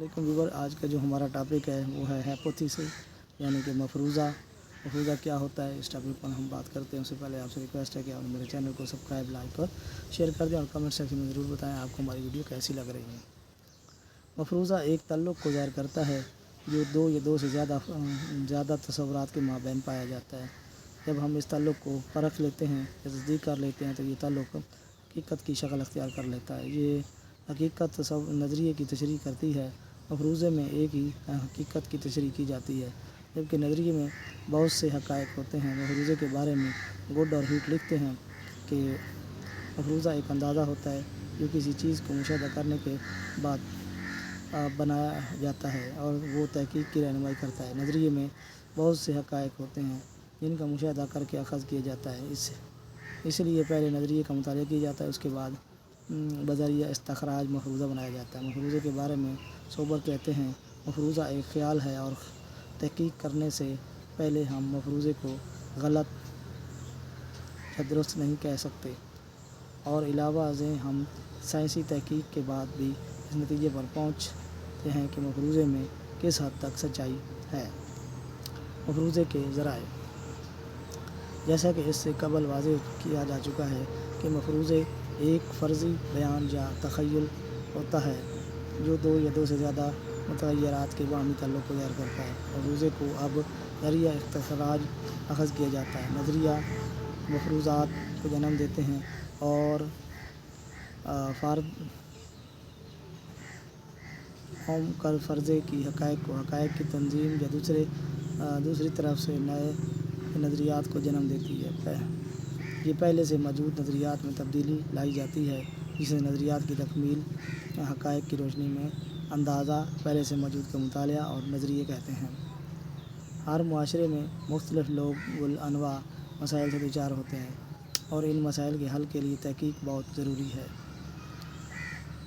लेकिन व्यूअर आज का जो हमारा टॉपिक है वो है हाइपोथेसिस यानी कि मफरूज़ा। मफरूज़ा क्या होता है, इस टॉपिक पर हम बात करते हैं। उससे पहले आपसे रिक्वेस्ट है कि आप मेरे चैनल को सब्सक्राइब, लाइक और शेयर कर दें और कमेंट सेक्शन में ज़रूर बताएं आपको हमारी वीडियो कैसी लग रही है। मफरूज़ा एक ताल्लुक़ को ज़ाहिर करता है जो दो या दो से ज़्यादा तसव्वुरात के माबैन पाया जाता है। जब हम इस ताल्लुक़ को परख लेते हैं या तस्दीक कर लेते हैं तो ये ताल्लुक़ हकीकत की शक्ल अख्तियार कर लेता है। ये हकीकत नज़रिए की तशरीह करती है। मफरूज़े में एक ही हकीकत की तशरीह की जाती है, जबकि नज़रिए में बहुत से हक़ाइक़ होते हैं। मफरूज़े के बारे में गुड और हीट लिखते हैं कि मफरूज़ा एक अंदाज़ा होता है जो किसी चीज़ को मुशाहिदा करने के बाद बनाया जाता है और वो तहकीक की रहनुमाई करता है। नज़रिए में बहुत से हक़ाइक़ होते हैं जिनका मुशाहिदा करके अख़ज़ किया जाता है। इसलिए पहले नज़रिए का मुतालिया किया जाता है, उसके बाद बज़रिया इस्तख़राज मफरूज़ा बनाया जाता है। मफरूज़े के बारे में सोबर कहते हैं, मफरूज़ा एक ख़्याल है और तहकीक करने से पहले हम मफरूज़े को गलत या दुरुस्त नहीं कह सकते, और अलावा से हम साइंसी तहकीक के बाद भी इस नतीजे पर पहुँचते हैं कि मफरूज़े में किस हद तक सच्चाई है। मफरूज़े के ज़राए, जैसा कि इससे कबल वाज़ेह किया जा चुका है कि मफरूज़े एक फ़र्ज़ी बयान या तख़य्युल होता है जो दो या दो से ज़्यादा मुतग़य्यरात के बाहमी ताल्लुक़ को ज़ाहिर करता है। मफरूज़े को अब ज़रिया इस्तख़राज अख़ज़ किया जाता है। नज़रिया मफरूज़ात को जन्म देते हैं और कर फ़र्ज़े की हक़ाइक़ की तंज़ीम या दूसरी तरफ से नए नज़रियात को जन्म देती है। ये पहले से मौजूद नज़रियात में तब्दीली लाई जाती है, जिसे नज़रियात की तकमील हक़ाइक़ की रोशनी में अंदाज़ा पहले से मौजूद का मुतालिया और नज़रिए कहते हैं। हर मुआशरे में मुख्तलिफ़ लोग गुल अनवा मसाइल से दुचार होते हैं और इन मसाइल के हल के लिए तहकीक बहुत ज़रूरी है,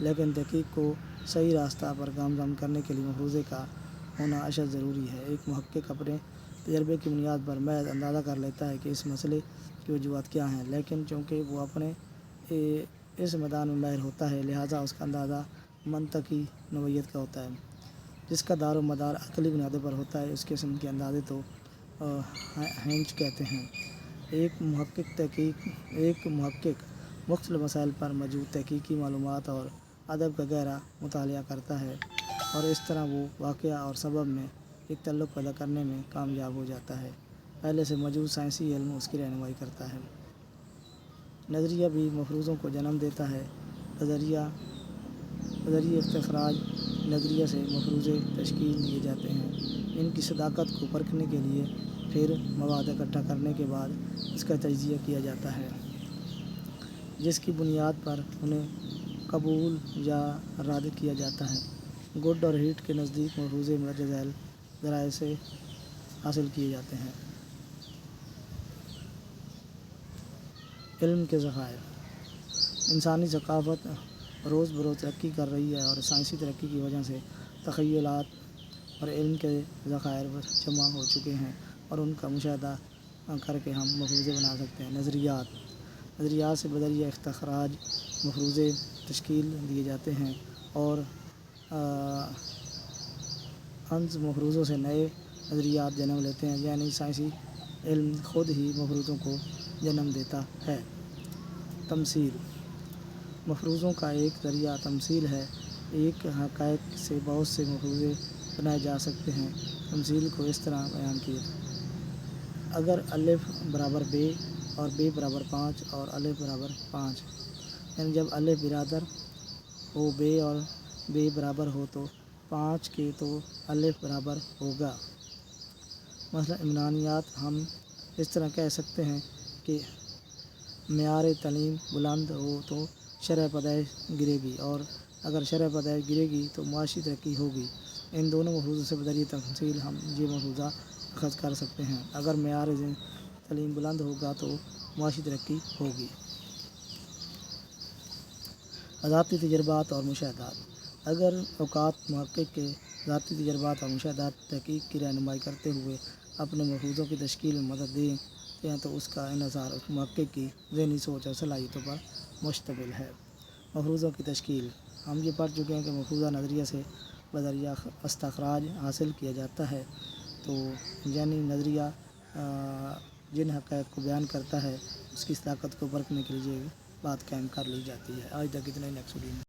लेकिन तहकीक को सही रास्ता पर गामज़न करने के लिए मफरूज़े का होना अशद ज़रूरी है। एक मुहक्किक अपने तजर्बे की बुनियाद पर महज अंदाज़ा कर लेता है कि इस मसले की वजूहात क्या हैं, लेकिन चूँकि वो अपने इस मैदान में माहिर होता है, लिहाजा उसका अंदाज़ा मंतकी नौइयत का होता है, जिसका दारो मदार अक़ली बुनियादों पर होता है। इस किस्म के अंदाज़े तो हेंच कहते हैं। एक मुहक्किक मुख्तलिफ़ मसाइल पर मौजूद तहकीकी मालूमात और अदब का गहरा मुतालिया करता है और इस तरह वो वाक़या और सबब में एक ताल्लुक़ पैदा करने में कामयाब हो जाता है। पहले से मौजूद साइंसी इल्म उसकी रहनुमाई करता है। नज़रिया भी मफरूज़ों को जन्म देता है। ज़रिया इस्तख़राज नज़रिया से मफरूज़े तश्कील दिए जाते हैं। इनकी सदाकत को परखने के लिए फिर मवाद इकट्ठा करने के बाद इसका तजिज़िया किया जाता है, जिसकी बुनियाद पर उन्हें कबूल या रद्द किया जाता है। गुड और हीट के नज़दीक मफरूज़े मदद झैल ज़राए से हासिल किए जाते हैं। इल्म के ज़खायर, इंसानी सकाफ़त रोज़ बरोज़ तरक्की कर रही है और साइंसी तरक्की की वजह से तख़य्युलात और इल्म के ज़खायर जमा हो चुके हैं और उनका मुशाहिदा करके हम मफरूज़े बना सकते हैं। नज़रियात से बज़रिया इस्तख़राज मफरूज़े तश्कील दिए जाते हैं और अंस मफरूज़ों से नए नज़रियात जन्म लेते हैं, यानी साइंसी इल्म ख़ुद ही मफरूज़ों को जन्म देता है। तमसील, मफरूज़ों का एक ज़रिया तमसील है। एक हक़ाइक़ से बहुत से मफरूज़े बनाए जा सकते हैं। तमसील को इस तरह बयान किया, अगर अलिफ़ बराबर बे और बे बराबर 5 और अलिफ़ बराबर 5, यानी जब अलिफ़ बिरादर हो बे और बे बराबर हो तो 5 के तो अलिफ़ बराबर होगा। मसलन इमरानियात हम इस तरह कह सकते हैं कि मेयार तालीम बुलंद हो तो शरह पैदाइश गिरेगी, और अगर शरह पैदाइश गिरेगी तो मुआशी तरक्की होगी। इन दोनों मफरूज़ों से बज़रिया तमसील हम ये मफरूज़ा अख़ज़ कर सकते हैं। अगर मेयार तालीम बुलंद होगा तो मुआशी तरक्की होगी। ज़ाती तजर्बात और मुशाहदात, अगर औक़ात मुहक्किक के ज़ाती तजर्बात और मुशाहदात तहकीक की रहनुमाई करते हुए अपने मफरूज़ों की तश्कील में मदद देते हैं तो उसका इन्हिसार उस मुहक्किक की ज़हनी सोच और सलाहियतों पर मुश्तमिल है। मफरूज़ों की तश्कील, हम ये पढ़ चुके हैं कि मफरूज़ा नज़रिया से بذریعہ استخراج حاصل کیا جاتا ہے۔ تو ذہنی نظریہ جن حقائق کو بیان کرتا ہے اس کی صداقت کو پرکھنے کے لیے بات قائم کر لی جاتی ہے۔ آج تک اتنا ہی، نیکسٹ ویڈیو میں